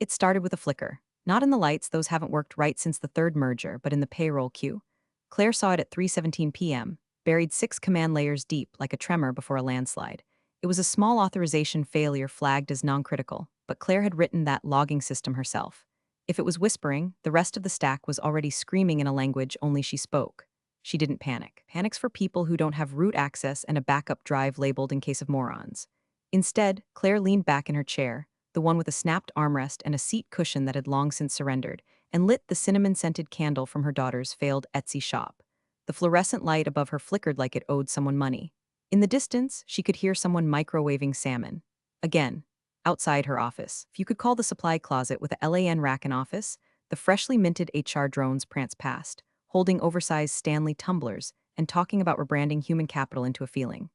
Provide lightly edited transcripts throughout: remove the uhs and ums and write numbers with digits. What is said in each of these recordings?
It started with a flicker. Not in the lights, those haven't worked right since the third merger, but in the payroll queue. Claire saw it at 3:17 p.m., buried 6 command layers deep like a tremor before a landslide. It was a small authorization failure flagged as non-critical, but Claire had written that logging system herself. If it was whispering, the rest of the stack was already screaming in a language only she spoke. She didn't panic. Panic's for people who don't have root access and a backup drive labeled in case of morons. Instead, Claire leaned back in her chair, the one with a snapped armrest and a seat cushion that had long since surrendered, and lit the cinnamon-scented candle from her daughter's failed Etsy shop. The fluorescent light above her flickered like it owed someone money. In the distance, she could hear someone microwaving salmon. Again, outside her office. If you could call the supply closet with a LAN rack an office, the freshly minted HR drones pranced past, holding oversized Stanley tumblers and talking about rebranding human capital into a feeling.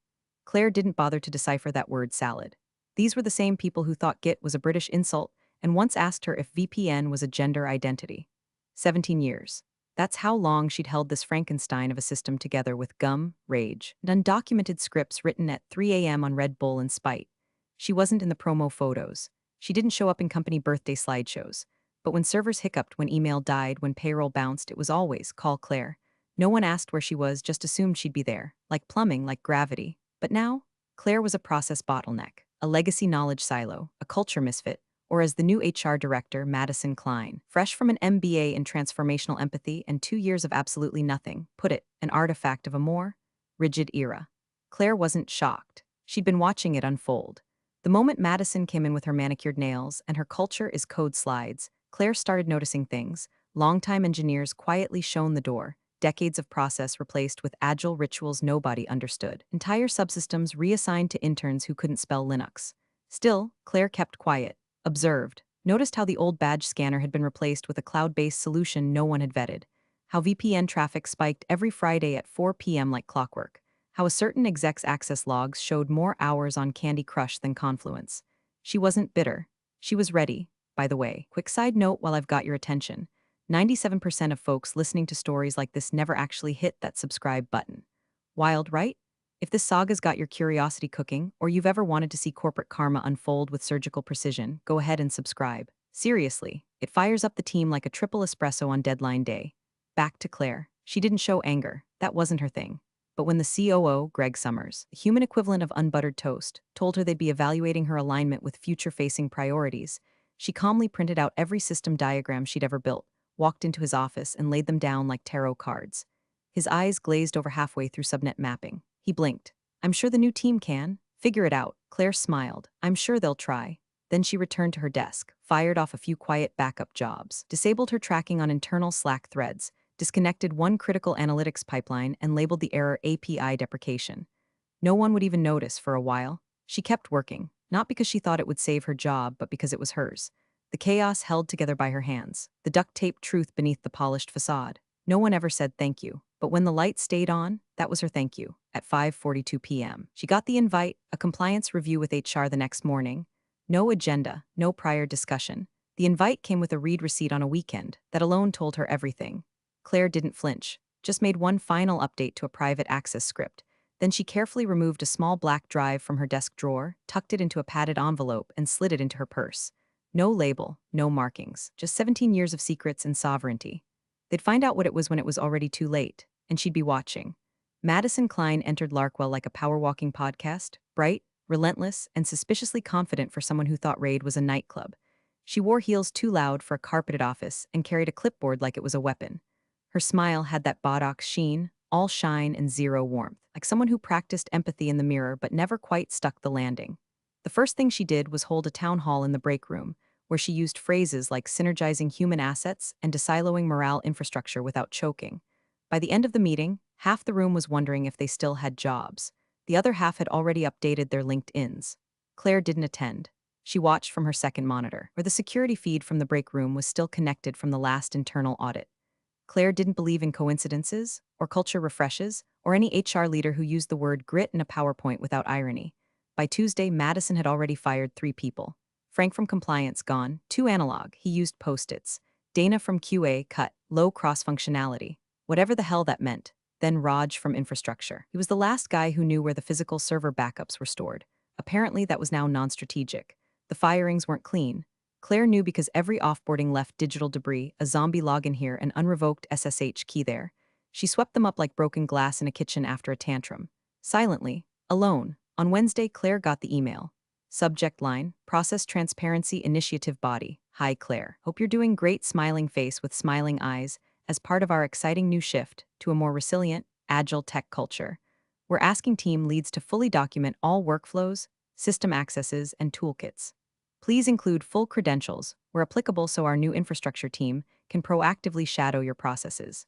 Claire didn't bother to decipher that word salad. These were the same people who thought Git was a British insult and once asked her if VPN was a gender identity. 17 years. That's how long she'd held this Frankenstein of a system together with gum, rage, and undocumented scripts written at 3 a.m. on Red Bull in spite. She wasn't in the promo photos. She didn't show up in company birthday slideshows. But when servers hiccuped, when email died, when payroll bounced, it was always, call Claire. No one asked where she was, just assumed she'd be there. Like plumbing, like gravity. But now, Claire was a process bottleneck, a legacy knowledge silo, a culture misfit, or as the new HR director, Madison Klein, fresh from an MBA in transformational empathy and 2 years of absolutely nothing, put it, an artifact of a more rigid era. Claire wasn't shocked. She'd been watching it unfold. The moment Madison came in with her manicured nails and her culture is code slides, Claire started noticing things. Longtime engineers quietly shone the door, decades of process replaced with agile rituals nobody understood, entire subsystems reassigned to interns who couldn't spell Linux. Still, Claire kept quiet, observed, noticed how the old badge scanner had been replaced with a cloud-based solution no one had vetted, how VPN traffic spiked every Friday at 4 p.m. like clockwork, how a certain exec's access logs showed more hours on Candy Crush than Confluence. She wasn't bitter. She was ready. By the way, quick side note while I've got your attention. 97% of folks listening to stories like this never actually hit that subscribe button. Wild, right? If this saga's got your curiosity cooking, or you've ever wanted to see corporate karma unfold with surgical precision, go ahead and subscribe. Seriously, it fires up the team like a triple espresso on deadline day. Back to Claire. She didn't show anger. That wasn't her thing. But when the COO, Greg Summers, the human equivalent of unbuttered toast, told her they'd be evaluating her alignment with future-facing priorities, she calmly printed out every system diagram she'd ever built, walked into his office, and laid them down like tarot cards. His eyes glazed over halfway through subnet mapping. He blinked. I'm sure the new team can. Figure it out. Claire smiled. I'm sure they'll try. Then she returned to her desk, fired off a few quiet backup jobs, disabled her tracking on internal Slack threads, disconnected one critical analytics pipeline, and labeled the error API deprecation. No one would even notice for a while. She kept working, not because she thought it would save her job, but because it was hers. The chaos held together by her hands, the duct-taped truth beneath the polished facade. No one ever said thank you, but when the light stayed on, that was her thank you, at 5:42 p.m. She got the invite, a compliance review with HR the next morning. No agenda, no prior discussion. The invite came with a read receipt on a weekend that alone told her everything. Claire didn't flinch, just made one final update to a private access script. Then she carefully removed a small black drive from her desk drawer, tucked it into a padded envelope, and slid it into her purse. No label, no markings, just 17 years of secrets and sovereignty. They'd find out what it was when it was already too late, and she'd be watching. Madison Klein entered Larkwell like a power-walking podcast, bright, relentless, and suspiciously confident for someone who thought Raid was a nightclub. She wore heels too loud for a carpeted office and carried a clipboard like it was a weapon. Her smile had that botox sheen, all shine and zero warmth, like someone who practiced empathy in the mirror but never quite stuck the landing. The first thing she did was hold a town hall in the break room, where she used phrases like synergizing human assets and desiloing morale infrastructure without choking. By the end of the meeting, half the room was wondering if they still had jobs. The other half had already updated their LinkedIns. Claire didn't attend. She watched from her second monitor, where the security feed from the break room was still connected from the last internal audit. Claire didn't believe in coincidences, or culture refreshes, or any HR leader who used the word grit in a PowerPoint without irony. By Tuesday, Madison had already fired 3 people. Frank from compliance gone, 2 analog, he used post-its. Dana from QA cut, low cross-functionality. Whatever the hell that meant. Then Raj from infrastructure. He was the last guy who knew where the physical server backups were stored. Apparently that was now non-strategic. The firings weren't clean. Claire knew because every offboarding left digital debris, a zombie login here, an unrevoked SSH key there. She swept them up like broken glass in a kitchen after a tantrum. Silently, alone. On Wednesday, Claire got the email. Subject line, Process Transparency Initiative Body. Hi Claire. Hope you're doing great, smiling face with smiling eyes, as part of our exciting new shift to a more resilient, agile tech culture. We're asking team leads to fully document all workflows, system accesses, and toolkits. Please include full credentials, where applicable, so our new infrastructure team can proactively shadow your processes.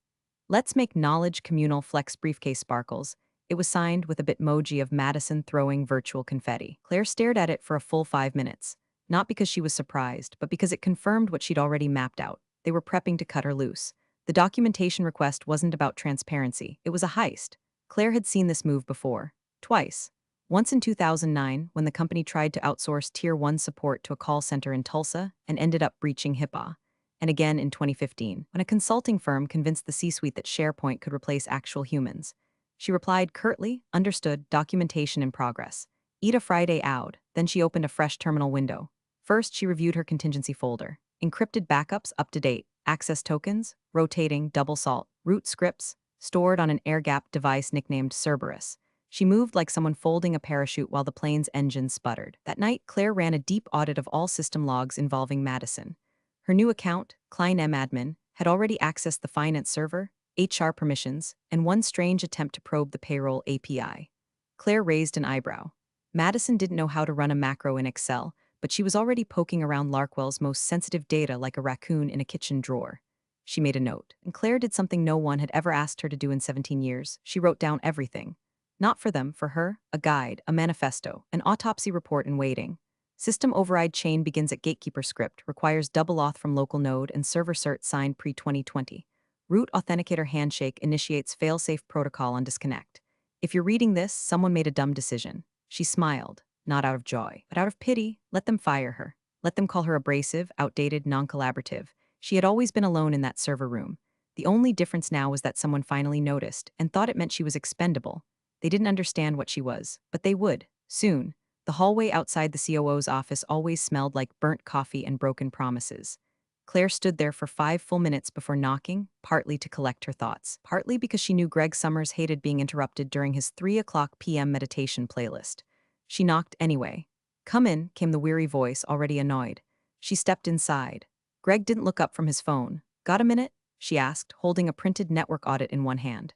Let's make knowledge communal. Flex briefcase sparkles. It was signed with a bitmoji of Madison throwing virtual confetti. Claire stared at it for a full 5 minutes, not because she was surprised, but because it confirmed what she'd already mapped out. They were prepping to cut her loose. The documentation request wasn't about transparency, it was a heist. Claire had seen this move before. Twice. Once in 2009, when the company tried to outsource Tier 1 support to a call center in Tulsa and ended up breaching HIPAA. And again in 2015, when a consulting firm convinced the C-suite that SharePoint could replace actual humans. She replied curtly, understood, documentation in progress. Eat a Friday out. Then she opened a fresh terminal window. First, she reviewed her contingency folder. Encrypted backups up to date, access tokens, rotating, double salt, root scripts, stored on an air-gapped device nicknamed Cerberus. She moved like someone folding a parachute while the plane's engine sputtered. That night, Claire ran a deep audit of all system logs involving Madison. Her new account, Klein M Admin, had already accessed the finance server, HR permissions, and one strange attempt to probe the payroll API. Claire raised an eyebrow. Madison didn't know how to run a macro in Excel, but she was already poking around Larkwell's most sensitive data like a raccoon in a kitchen drawer. She made a note, and Claire did something no one had ever asked her to do in 17 years. She wrote down everything. Not for them, for her, a guide, a manifesto, an autopsy report in waiting. System override chain begins at gatekeeper script, requires double auth from local node and server cert signed pre-2020. Root Authenticator handshake initiates failsafe protocol on disconnect. If you're reading this, someone made a dumb decision. She smiled, not out of joy, but out of pity. Let them fire her. Let them call her abrasive, outdated, non-collaborative. She had always been alone in that server room. The only difference now was that someone finally noticed and thought it meant she was expendable. They didn't understand what she was, but they would, soon. The hallway outside the COO's office always smelled like burnt coffee and broken promises. Claire stood there for 5 full minutes before knocking, partly to collect her thoughts, partly because she knew Greg Summers hated being interrupted during his 3 p.m. meditation playlist. She knocked anyway. Come in, came the weary voice, already annoyed. She stepped inside. Greg didn't look up from his phone. Got a minute? She asked, holding a printed network audit in one hand.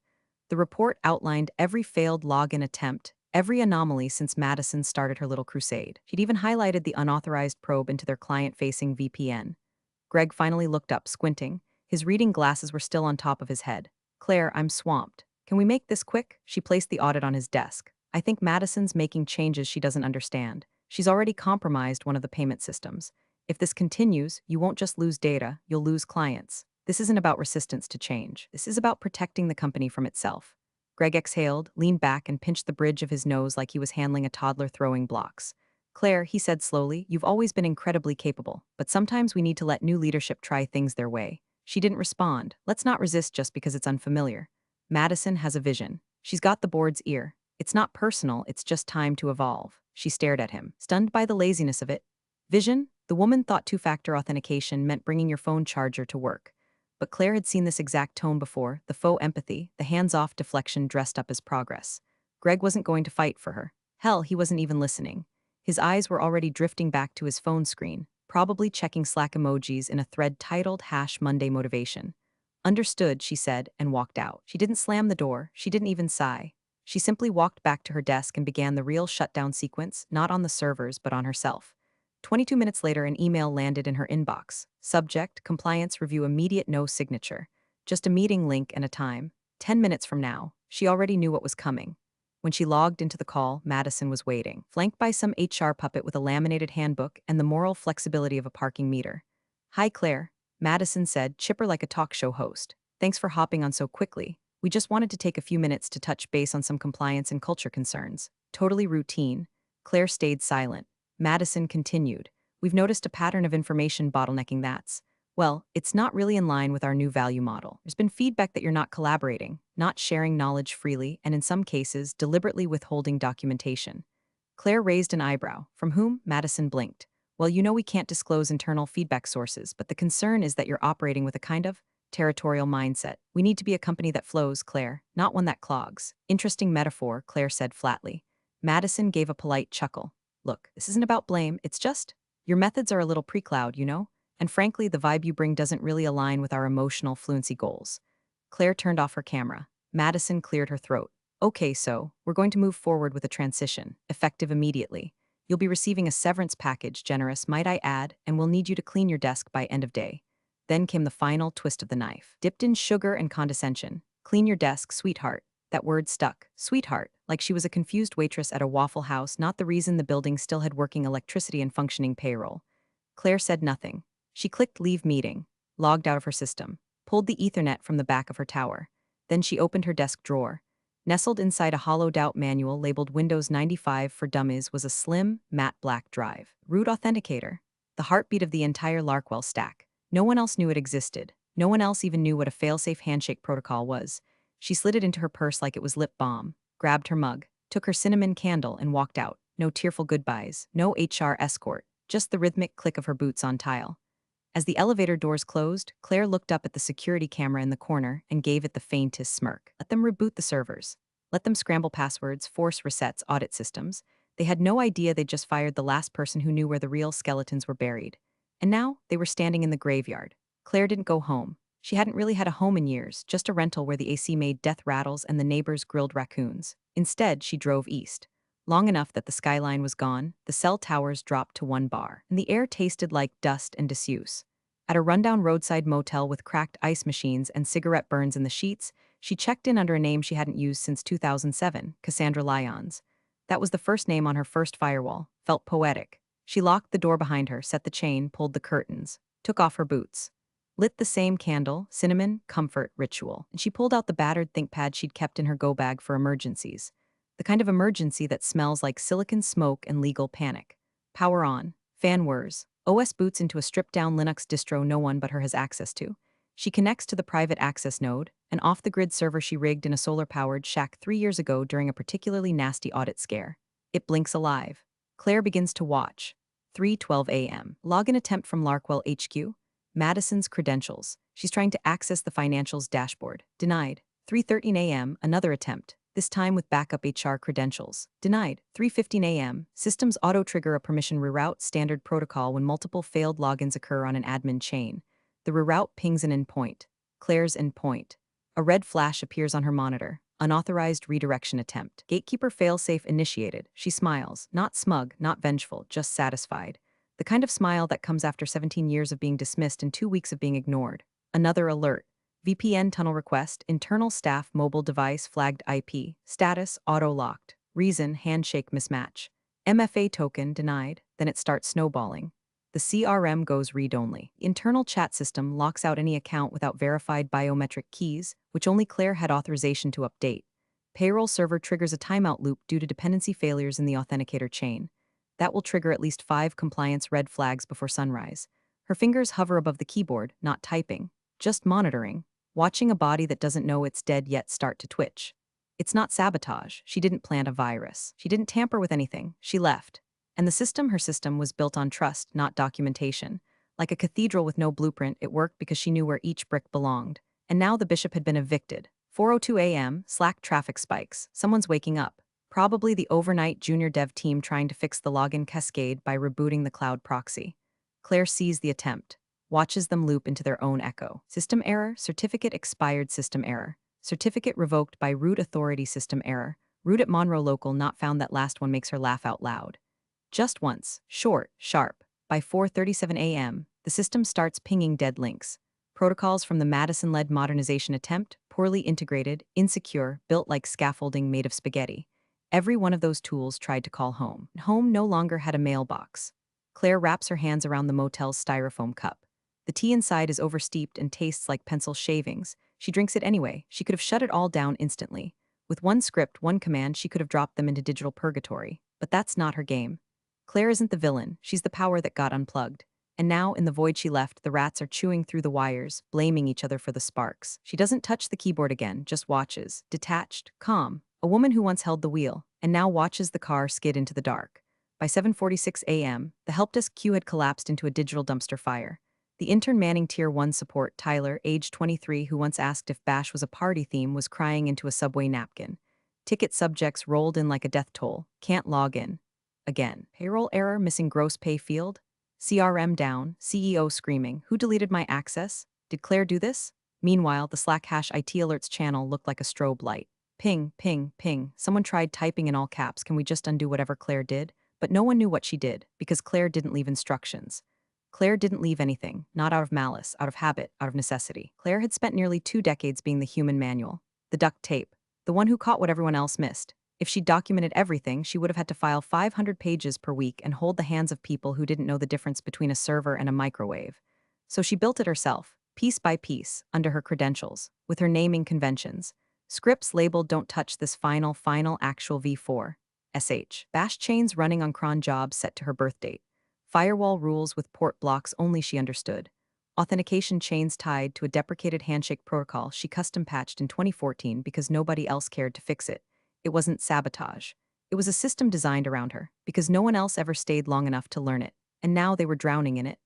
The report outlined every failed login attempt, every anomaly since Madison started her little crusade. She'd even highlighted the unauthorized probe into their client-facing VPN. Greg finally looked up, squinting. His reading glasses were still on top of his head. Claire, I'm swamped. Can we make this quick? She placed the audit on his desk. I think Madison's making changes she doesn't understand. She's already compromised one of the payment systems. If this continues, you won't just lose data, you'll lose clients. This isn't about resistance to change. This is about protecting the company from itself. Greg exhaled, leaned back, and pinched the bridge of his nose like he was handling a toddler throwing blocks. Claire, he said slowly, you've always been incredibly capable, but sometimes we need to let new leadership try things their way. She didn't respond. Let's not resist just because it's unfamiliar. Madison has a vision. She's got the board's ear. It's not personal, it's just time to evolve. She stared at him, stunned by the laziness of it. Vision? The woman thought two-factor authentication meant bringing your phone charger to work. But Claire had seen this exact tone before, the faux empathy, the hands-off deflection dressed up as progress. Greg wasn't going to fight for her. Hell, he wasn't even listening. His eyes were already drifting back to his phone screen, probably checking Slack emojis in a thread titled #Monday Motivation. Understood, she said, and walked out. She didn't slam the door, she didn't even sigh. She simply walked back to her desk and began the real shutdown sequence, not on the servers, but on herself. 22 minutes later, an email landed in her inbox. Subject, compliance review, immediate, no signature. Just a meeting link and a time. 10 minutes from now. She already knew what was coming. When she logged into the call, Madison was waiting, flanked by some HR puppet with a laminated handbook and the moral flexibility of a parking meter. Hi, Claire, Madison said, chipper like a talk show host. Thanks for hopping on so quickly. We just wanted to take a few minutes to touch base on some compliance and culture concerns. Totally routine. Claire stayed silent. Madison continued. We've noticed a pattern of information bottlenecking that's, well, it's not really in line with our new value model. There's been feedback that you're not collaborating, not sharing knowledge freely, and in some cases, deliberately withholding documentation. Claire raised an eyebrow. From whom? Madison blinked. Well, you know we can't disclose internal feedback sources, but the concern is that you're operating with a kind of territorial mindset. We need to be a company that flows, Claire, not one that clogs. Interesting metaphor, Claire said flatly. Madison gave a polite chuckle. Look, this isn't about blame, it's just your methods are a little pre-cloud, you know? And frankly, the vibe you bring doesn't really align with our emotional fluency goals. Claire turned off her camera. Madison cleared her throat. Okay, so, we're going to move forward with a transition, effective immediately. You'll be receiving a severance package, generous, might I add, and we'll need you to clean your desk by end of day. Then came the final twist of the knife, dipped in sugar and condescension. Clean your desk, sweetheart. That word stuck. Sweetheart, like she was a confused waitress at a Waffle House, not the reason the building still had working electricity and functioning payroll. Claire said nothing. She clicked leave meeting, logged out of her system, pulled the Ethernet from the back of her tower. Then she opened her desk drawer. Nestled inside a hollowed-out manual labeled Windows 95 for Dummies was a slim, matte black drive. Root Authenticator. The heartbeat of the entire Larkwell stack. No one else knew it existed. No one else even knew what a failsafe handshake protocol was. She slid it into her purse like it was lip balm, grabbed her mug, took her cinnamon candle and walked out. No tearful goodbyes, no HR escort, just the rhythmic click of her boots on tile. As the elevator doors closed, Claire looked up at the security camera in the corner and gave it the faintest smirk. Let them reboot the servers. Let them scramble passwords, force resets, audit systems. They had no idea they'd just fired the last person who knew where the real skeletons were buried. And now, they were standing in the graveyard. Claire didn't go home. She hadn't really had a home in years, just a rental where the AC made death rattles and the neighbors grilled raccoons. Instead, she drove east. Long enough that the skyline was gone, the cell towers dropped to one bar, and the air tasted like dust and disuse. At a rundown roadside motel with cracked ice machines and cigarette burns in the sheets, she checked in under a name she hadn't used since 2007, Cassandra Lyons. That was the first name on her first firewall, felt poetic. She locked the door behind her, set the chain, pulled the curtains, took off her boots. Lit the same candle, cinnamon, comfort, ritual, and she pulled out the battered ThinkPad she'd kept in her go-bag for emergencies. The kind of emergency that smells like silicon smoke and legal panic. Power on, fan whirs, OS boots into a stripped-down Linux distro no one but her has access to. She connects to the private access node, an off-the-grid server she rigged in a solar-powered shack 3 years ago during a particularly nasty audit scare. It blinks alive. Claire begins to watch. 3:12 a.m. Login attempt from Larkwell HQ. Madison's credentials. She's trying to access the financials dashboard. Denied. 3:13 a.m. Another attempt, this time with backup HR credentials. Denied. 3:15 a.m. Systems auto-trigger a permission reroute standard protocol when multiple failed logins occur on an admin chain. The reroute pings an endpoint. Claire's endpoint. A red flash appears on her monitor. Unauthorized redirection attempt. Gatekeeper failsafe initiated. She smiles. Not smug, not vengeful, just satisfied. The kind of smile that comes after 17 years of being dismissed and 2 weeks of being ignored. Another alert. VPN tunnel request, internal staff mobile device flagged IP, status auto-locked, reason handshake mismatch. MFA token denied, then it starts snowballing. The CRM goes read-only. Internal chat system locks out any account without verified biometric keys, which only Claire had authorization to update. Payroll server triggers a timeout loop due to dependency failures in the authenticator chain. That will trigger at least 5 compliance red flags before sunrise. Her fingers hover above the keyboard, not typing, just monitoring, watching a body that doesn't know it's dead yet start to twitch. It's not sabotage. She didn't plant a virus. She didn't tamper with anything. She left. And her system was built on trust, not documentation. Like a cathedral with no blueprint, it worked because she knew where each brick belonged. And now the bishop had been evicted. 4:02 a.m., Slack traffic spikes. Someone's waking up. Probably the overnight junior dev team trying to fix the login cascade by rebooting the cloud proxy. Claire sees the attempt, watches them loop into their own echo. System error, certificate expired system error. Certificate revoked by root authority system error. Root at Monroe local not found. That last one makes her laugh out loud. Just once, short, sharp. By 4:37 a.m., the system starts pinging dead links. Protocols from the Madison-led modernization attempt, poorly integrated, insecure, built like scaffolding made of spaghetti. Every one of those tools tried to call home. Home no longer had a mailbox. Claire wraps her hands around the motel's styrofoam cup. The tea inside is oversteeped and tastes like pencil shavings. She drinks it anyway. She could have shut it all down instantly. With one script, one command, she could have dropped them into digital purgatory. But that's not her game. Claire isn't the villain. She's the power that got unplugged. And now, in the void she left, the rats are chewing through the wires, blaming each other for the sparks. She doesn't touch the keyboard again, just watches, detached, calm. A woman who once held the wheel, and now watches the car skid into the dark. By 7:46 a.m., the help desk queue had collapsed into a digital dumpster fire. The intern manning Tier 1 support, Tyler, age 23, who once asked if Bash was a party theme, was crying into a subway napkin. Ticket subjects rolled in like a death toll. Can't log in. Again. Payroll error, missing gross pay field. CRM down, CEO screaming. Who deleted my access? Did Claire do this? Meanwhile, the Slack hash IT alerts channel looked like a strobe light. Ping, ping, ping. Someone tried typing in all caps, can we just undo whatever Claire did? But no one knew what she did, because Claire didn't leave instructions. Claire didn't leave anything, not out of malice, out of habit, out of necessity. Claire had spent nearly 2 decades being the human manual, the duct tape, the one who caught what everyone else missed. If she'd documented everything, she would have had to file 500 pages per week and hold the hands of people who didn't know the difference between a server and a microwave. So she built it herself, piece by piece, under her credentials, with her naming conventions. Scripts labeled "Don't touch this final actual v4. Bash chains running on cron jobs set to her birth date. Firewall rules with port blocks only she understood. Authentication chains tied to a deprecated handshake protocol she custom patched in 2014 because nobody else cared to fix it. It wasn't sabotage. It was a system designed around her, because no one else ever stayed long enough to learn it, and now they were drowning in it.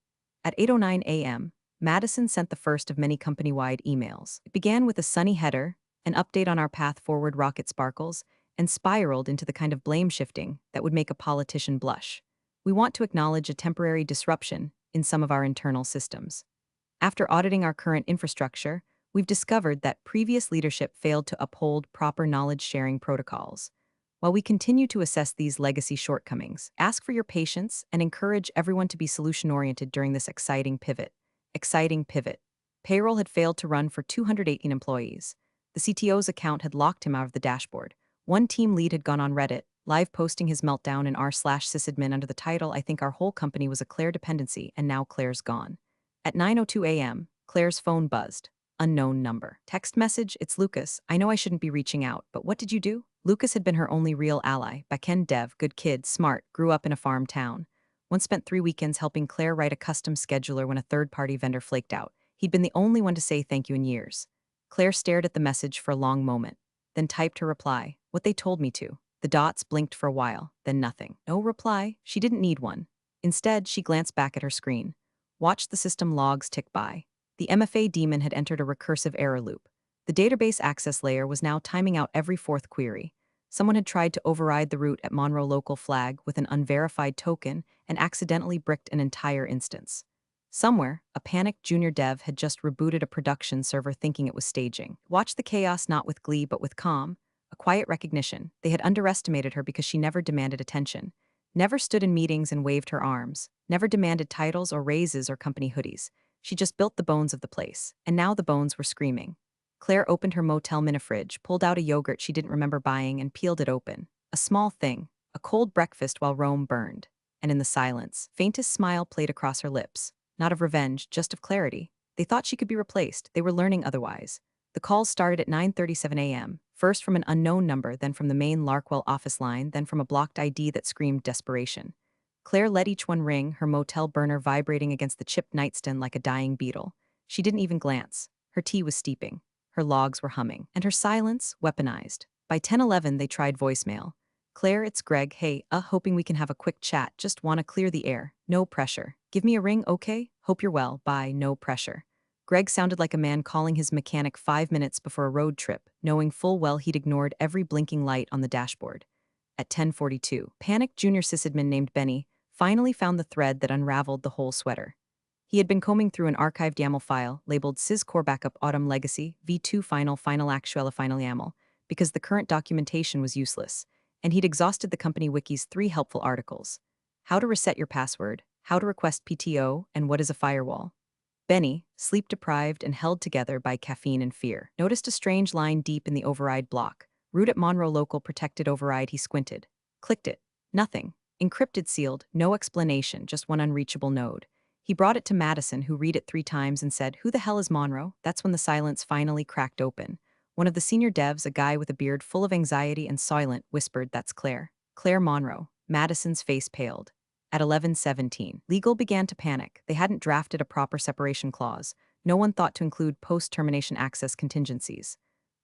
At 8:09 a.m., Madison sent the first of many company-wide emails. It began with a sunny header, an update on our path forward rocket sparkles, and spiraled into the kind of blame shifting that would make a politician blush. We want to acknowledge a temporary disruption in some of our internal systems. After auditing our current infrastructure, we've discovered that previous leadership failed to uphold proper knowledge-sharing protocols. While we continue to assess these legacy shortcomings, ask for your patience and encourage everyone to be solution-oriented during this exciting pivot. Exciting pivot. Payroll had failed to run for 218 employees. The CTO's account had locked him out of the dashboard. One team lead had gone on Reddit, live posting his meltdown in r/sysadmin under the title, "I think our whole company was a Claire dependency, and now Claire's gone." At 9:02 a.m., Claire's phone buzzed. Unknown number. Text message, "It's Lucas. I know I shouldn't be reaching out, but what did you do?" Lucas had been her only real ally. Backend dev, good kid, smart, grew up in a farm town. Once spent 3 weekends helping Claire write a custom scheduler when a third-party vendor flaked out. He'd been the only one to say thank you in years. Claire stared at the message for a long moment, then typed her reply, "What they told me to." The dots blinked for a while, then nothing. No reply. She didn't need one. Instead, she glanced back at her screen. Watched the system logs tick by. The MFA daemon had entered a recursive error loop. The database access layer was now timing out every fourth query. Someone had tried to override the root at Monroe local flag with an unverified token and accidentally bricked an entire instance. Somewhere, a panicked junior dev had just rebooted a production server thinking it was staging. Watched the chaos not with glee but with calm, a quiet recognition. They had underestimated her because she never demanded attention. Never stood in meetings and waved her arms. Never demanded titles or raises or company hoodies. She just built the bones of the place, and now the bones were screaming. Claire opened her motel mini-fridge, pulled out a yogurt she didn't remember buying, and peeled it open. A small thing, a cold breakfast while Rome burned. And in the silence, faintest smile played across her lips. Not of revenge, just of clarity. They thought she could be replaced. They were learning otherwise. The calls started at 9:37 a.m., first from an unknown number, then from the main Larkwell office line, then from a blocked ID that screamed desperation. Claire let each one ring, her motel burner vibrating against the chipped nightstand like a dying beetle. She didn't even glance. Her tea was steeping. Her logs were humming. And her silence, weaponized. By 10:11, they tried voicemail. "Claire, it's Greg. Hey, hoping we can have a quick chat. Just wanna clear the air. No pressure. Give me a ring, okay? Hope you're well. Bye. No pressure." Greg sounded like a man calling his mechanic 5 minutes before a road trip, knowing full well he'd ignored every blinking light on the dashboard. At 10:42, panicked junior sysadmin named Benny finally found the thread that unraveled the whole sweater. He had been combing through an archived YAML file labeled syscore backup autumn legacy v2 final actual final YAML because the current documentation was useless, and he'd exhausted the company wiki's 3 helpful articles: how to reset your password, how to request PTO, and what is a firewall. Benny, sleep-deprived and held together by caffeine and fear, noticed a strange line deep in the override block. Root at Monroe local protected override. He squinted. Clicked it. Nothing. Encrypted, sealed, no explanation, just one unreachable node. He brought it to Madison, who read it 3 times and said, "Who the hell is Monroe?" That's when the silence finally cracked open. One of the senior devs, a guy with a beard full of anxiety and soylent, whispered, "That's Claire. Claire Monroe." Madison's face paled. At 11:17, legal began to panic. They hadn't drafted a proper separation clause. No one thought to include post-termination access contingencies.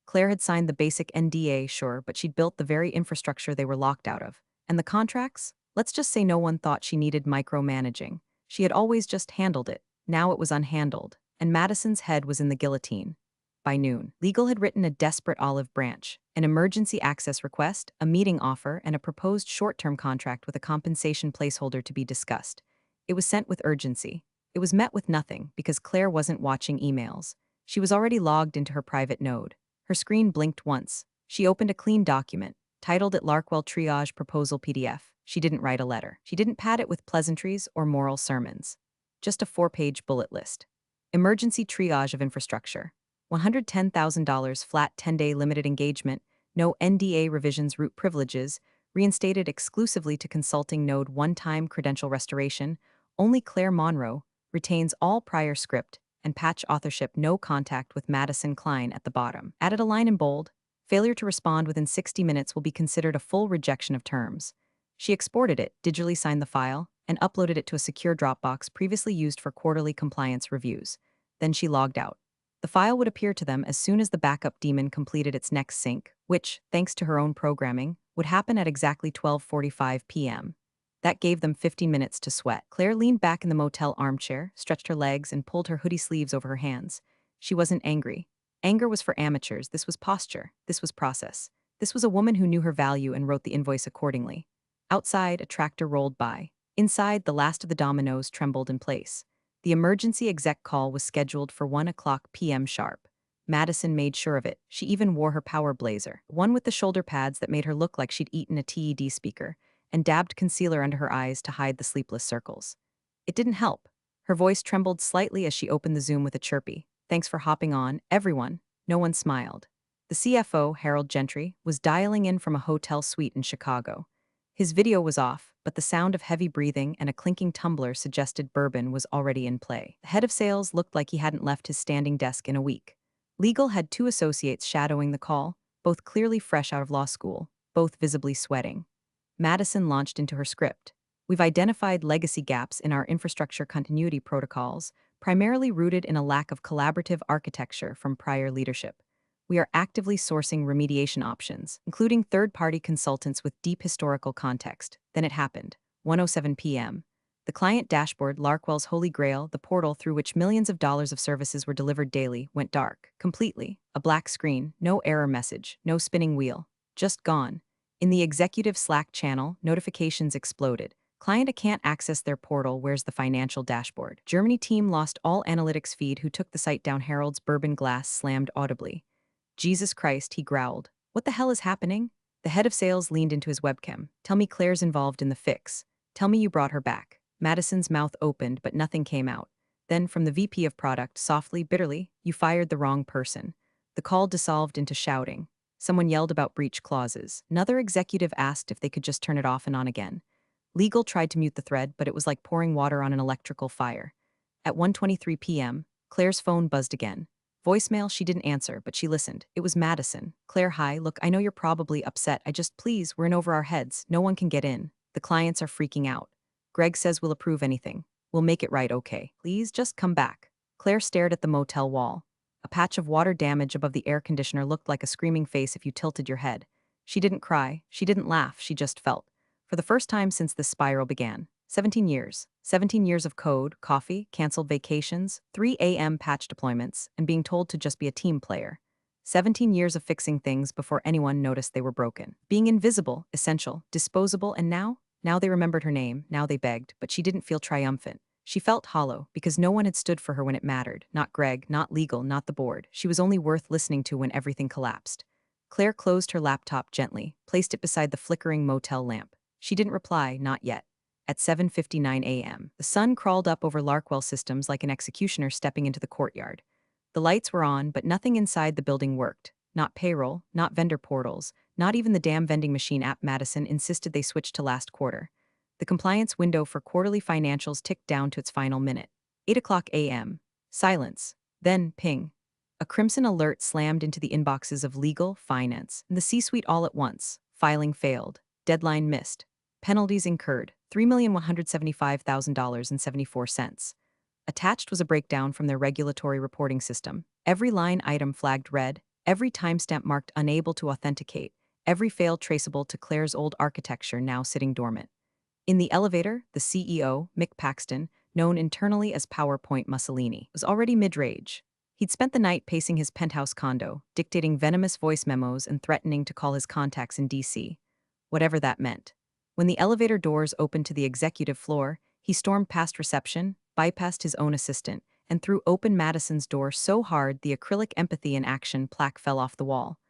Claire had signed the basic NDA, sure, but she'd built the very infrastructure they were locked out of. And the contracts? Let's just say no one thought she needed micromanaging. She had always just handled it. Now it was unhandled, and Madison's head was in the guillotine. By noon, legal had written a desperate olive branch, an emergency access request, a meeting offer, and a proposed short-term contract with a compensation placeholder to be discussed. It was sent with urgency. It was met with nothing because Claire wasn't watching emails. She was already logged into her private node. Her screen blinked once. She opened a clean document, titled it Larkwell Triage Proposal PDF. She didn't write a letter. She didn't pad it with pleasantries or moral sermons. Just a 4-page bullet list. Emergency triage of infrastructure. $110,000 flat 10-day limited engagement, no NDA revisions root privileges, reinstated exclusively to consulting node one-time credential restoration, only Claire Monroe, retains all prior script, and patch authorship no contact with Madison Klein at the bottom. Added a line in bold, failure to respond within 60 minutes will be considered a full rejection of terms. She exported it, digitally signed the file, and uploaded it to a secure Dropbox previously used for quarterly compliance reviews. Then she logged out. The file would appear to them as soon as the backup daemon completed its next sync, which, thanks to her own programming, would happen at exactly 12:45 p.m. That gave them 50 minutes to sweat. Claire leaned back in the motel armchair, stretched her legs, and pulled her hoodie sleeves over her hands. She wasn't angry. Anger was for amateurs. This was posture. This was process. This was a woman who knew her value and wrote the invoice accordingly. Outside, a tractor rolled by. Inside, the last of the dominoes trembled in place. The emergency exec call was scheduled for 1 p.m. sharp. Madison made sure of it. She even wore her power blazer, one with the shoulder pads that made her look like she'd eaten a TED speaker, and dabbed concealer under her eyes to hide the sleepless circles. It didn't help. Her voice trembled slightly as she opened the Zoom with a chirpy. "Thanks for hopping on, everyone." No one smiled. The CFO, Harold Gentry, was dialing in from a hotel suite in Chicago. His video was off, but the sound of heavy breathing and a clinking tumbler suggested bourbon was already in play. The head of sales looked like he hadn't left his standing desk in a week. Legal had 2 associates shadowing the call, both clearly fresh out of law school, both visibly sweating. Madison launched into her script. "We've identified legacy gaps in our infrastructure continuity protocols, primarily rooted in a lack of collaborative architecture from prior leadership. We are actively sourcing remediation options, including third-party consultants with deep historical context." Then it happened. 1:07 p.m. The client dashboard, Larkwell's holy grail, the portal through which millions of dollars of services were delivered daily, went dark. Completely. A black screen, no error message, no spinning wheel. Just gone. In the executive Slack channel, notifications exploded. "Client can't access their portal, where's the financial dashboard?" Germany team lost all analytics feed. Who took the site down? Harold's bourbon glass slammed audibly. "Jesus Christ," he growled. "What the hell is happening?" The head of sales leaned into his webcam. "Tell me Claire's involved in the fix. Tell me you brought her back." Madison's mouth opened, but nothing came out. Then, from the VP of product, softly, bitterly, "You fired the wrong person." The call dissolved into shouting. Someone yelled about breach clauses. Another executive asked if they could just turn it off and on again. Legal tried to mute the thread, but it was like pouring water on an electrical fire. At 1:23 p.m., Claire's phone buzzed again. Voicemail. She didn't answer, but she listened. It was Madison. "Claire, hi, look, I know you're probably upset. Please, we're in over our heads. No one can get in. The clients are freaking out. Greg says we'll approve anything. We'll make it right, okay? Please, just come back." Claire stared at the motel wall. A patch of water damage above the air conditioner looked like a screaming face if you tilted your head. She didn't cry. She didn't laugh. She just felt. For the first time since this spiral began. 17 years. 17 years of code, coffee, canceled vacations, 3 a.m. patch deployments, and being told to just be a team player. 17 years of fixing things before anyone noticed they were broken. Being invisible, essential, disposable, and now? Now they remembered her name, now they begged, but she didn't feel triumphant. She felt hollow, because no one had stood for her when it mattered. Not Greg, not legal, not the board. She was only worth listening to when everything collapsed. Claire closed her laptop gently, placed it beside the flickering motel lamp. She didn't reply, not yet. At 7:59 a.m., the sun crawled up over Larkwell Systems like an executioner stepping into the courtyard. The lights were on, but nothing inside the building worked. Not payroll, not vendor portals, not even the damn vending machine app. Madison insisted they switch to last quarter. The compliance window for quarterly financials ticked down to its final minute. 8 a.m. Silence. Then, ping. A crimson alert slammed into the inboxes of legal, finance, and the C-suite all at once. Filing failed. Deadline missed. Penalties incurred. $3,175,000.74. Attached was a breakdown from their regulatory reporting system. Every line item flagged red, every timestamp marked unable to authenticate, every fail traceable to Claire's old architecture now sitting dormant. In the elevator, the CEO, Mick Paxton, known internally as PowerPoint Mussolini, was already mid-rage. He'd spent the night pacing his penthouse condo, dictating venomous voice memos and threatening to call his contacts in DC, whatever that meant. When the elevator doors opened to the executive floor, he stormed past reception, bypassed his own assistant, and threw open Madison's door so hard the acrylic empathy in action plaque fell off the wall.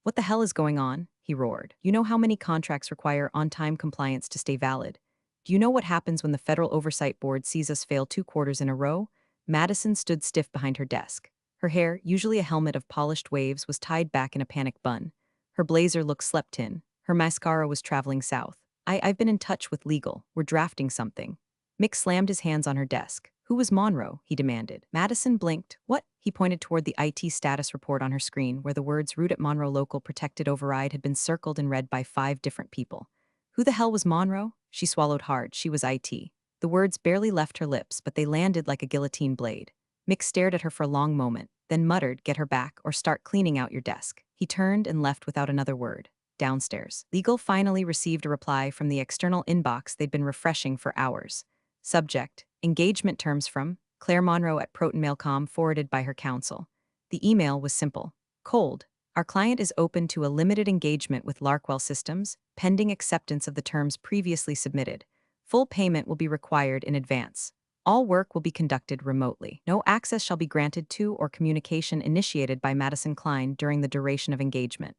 "What the hell is going on?" he roared. "You know how many contracts require on-time compliance to stay valid? Do you know what happens when the Federal Oversight Board sees us fail 2 quarters in a row?" Madison stood stiff behind her desk. Her hair, usually a helmet of polished waves, was tied back in a panic bun. Her blazer looked slept-in. Her mascara was traveling south. I've been in touch with legal. We're drafting something." Mick slammed his hands on her desk. "Who was Monroe?" he demanded. Madison blinked. "What?" He pointed toward the IT status report on her screen, where the words "Root at Monroe Local Protected Override" had been circled and read by 5 different people. Who the hell was Monroe? She swallowed hard. She was IT. The words barely left her lips, but they landed like a guillotine blade. Mick stared at her for a long moment, then muttered, "Get her back, or start cleaning out your desk." He turned and left without another word. Downstairs, legal finally received a reply from the external inbox they'd been refreshing for hours. Subject: engagement terms from Claire Monroe at ProtonMailCom, forwarded by her counsel. The email was simple. Cold. Our client is open to a limited engagement with Larkwell Systems, pending acceptance of the terms previously submitted. Full payment will be required in advance. All work will be conducted remotely. No access shall be granted to or communication initiated by Madison Klein during the duration of engagement.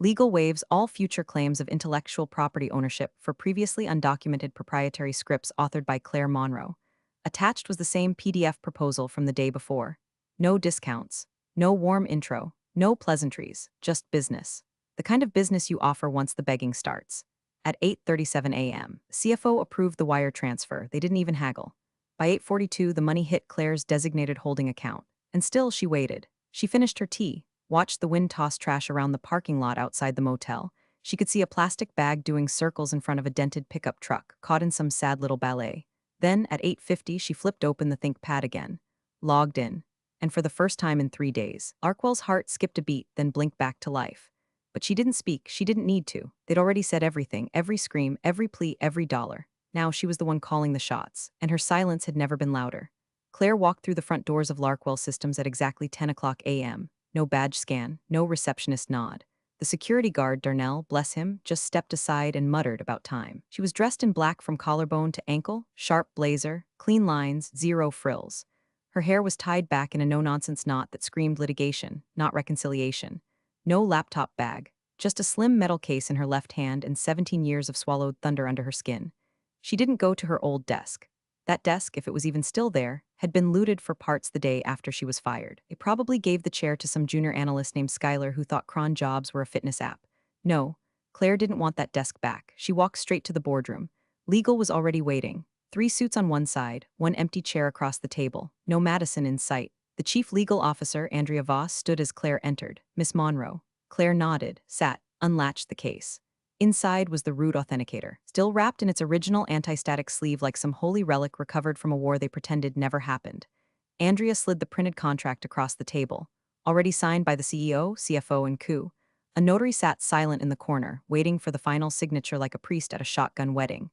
Legal waives all future claims of intellectual property ownership for previously undocumented proprietary scripts authored by Claire Monroe. Attached was the same PDF proposal from the day before. No discounts, no warm intro, no pleasantries, just business. The kind of business you offer once the begging starts. At 8:37 a.m., CFO approved the wire transfer. They didn't even haggle. By 8:42, the money hit Claire's designated holding account. And still she waited. She finished her tea, watched the wind toss trash around the parking lot outside the motel. She could see a plastic bag doing circles in front of a dented pickup truck, caught in some sad little ballet. Then, at 8:50, she flipped open the ThinkPad again. Logged in. And for the first time in 3 days, Larkwell's heart skipped a beat, then blinked back to life. But she didn't speak. She didn't need to. They'd already said everything, every scream, every plea, every dollar. Now she was the one calling the shots, and her silence had never been louder. Claire walked through the front doors of Larkwell Systems at exactly 10 o'clock a.m. No badge scan, no receptionist nod. The security guard, Darnell, bless him, just stepped aside and muttered about time. She was dressed in black from collarbone to ankle, sharp blazer, clean lines, zero frills. Her hair was tied back in a no-nonsense knot that screamed litigation, not reconciliation. No laptop bag, just a slim metal case in her left hand and 17 years of swallowed thunder under her skin. She didn't go to her old desk. That desk, if it was even still there, had been looted for parts the day after she was fired. They probably gave the chair to some junior analyst named Skylar who thought cron jobs were a fitness app. No, Claire didn't want that desk back. She walked straight to the boardroom. Legal was already waiting. 3 suits on one side, one empty chair across the table. No Madison in sight. The chief legal officer, Andrea Voss, stood as Claire entered. "Miss Monroe." Claire nodded, sat, unlatched the case. Inside was the Root Authenticator, still wrapped in its original anti-static sleeve like some holy relic recovered from a war they pretended never happened. Andrea slid the printed contract across the table, already signed by the CEO, CFO, and coup. A notary sat silent in the corner, waiting for the final signature like a priest at a shotgun wedding.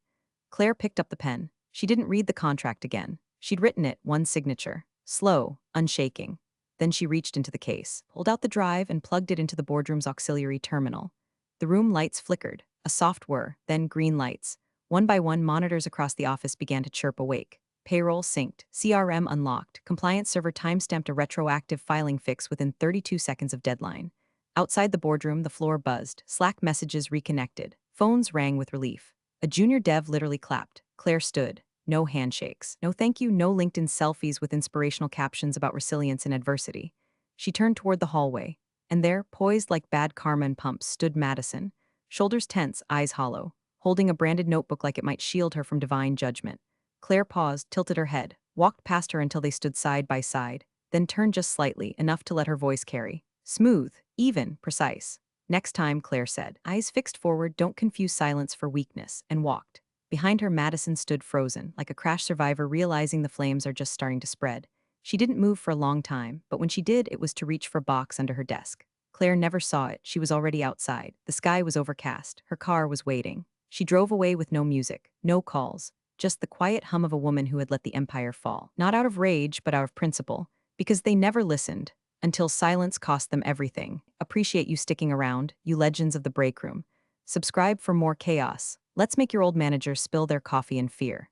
Claire picked up the pen. She didn't read the contract again. She'd written it, one signature. Slow, unshaking. Then she reached into the case, pulled out the drive, and plugged it into the boardroom's auxiliary terminal. The room lights flickered, a soft whir, then green lights. One by one, monitors across the office began to chirp awake. Payroll synced, CRM unlocked, compliance server timestamped a retroactive filing fix within 32 seconds of deadline. Outside the boardroom, the floor buzzed, Slack messages reconnected. Phones rang with relief. A junior dev literally clapped. Claire stood. No handshakes. No thank you, no LinkedIn selfies with inspirational captions about resilience in adversity. She turned toward the hallway. And there, poised like bad karma and pumps, stood Madison, shoulders tense, eyes hollow, holding a branded notebook like it might shield her from divine judgment. Claire paused, tilted her head, walked past her until they stood side by side, then turned just slightly, enough to let her voice carry. Smooth, even, precise. "Next time," Claire said, eyes fixed forward, "don't confuse silence for weakness," and walked. Behind her, Madison stood frozen, like a crash survivor realizing the flames are just starting to spread. She didn't move for a long time, but when she did, it was to reach for a box under her desk. Claire never saw it. She was already outside. The sky was overcast. Her car was waiting. She drove away with no music, no calls, just the quiet hum of a woman who had let the empire fall. Not out of rage, but out of principle, because they never listened, until silence cost them everything. Appreciate you sticking around, you legends of the break room. Subscribe for more chaos. Let's make your old manager spill their coffee in fear.